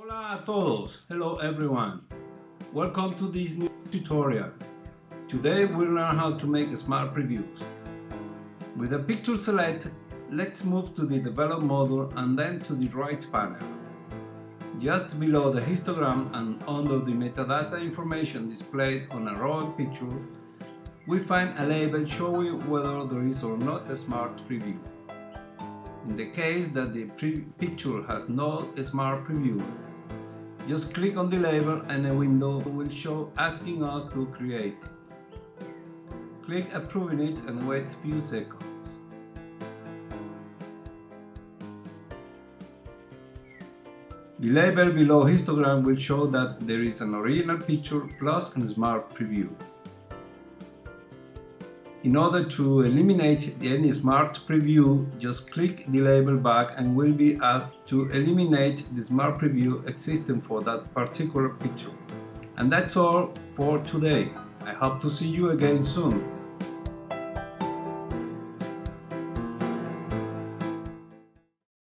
Hola a todos! Hello everyone! Welcome to this new tutorial. Today we'll learn how to make smart previews. With the picture selected, let's move to the develop module and then to the right panel. Just below the histogram and under the metadata information displayed on a raw picture, we find a label showing whether there is or not a smart preview. In the case that the picture has no smart preview, just click on the label and a window will show asking us to create it. Click approving it and wait a few seconds. The label below histogram will show that there is an original picture plus a smart preview. In order to eliminate any smart preview, just click the label back and will be asked to eliminate the smart preview existing for that particular picture. And that's all for today. I hope to see you again soon.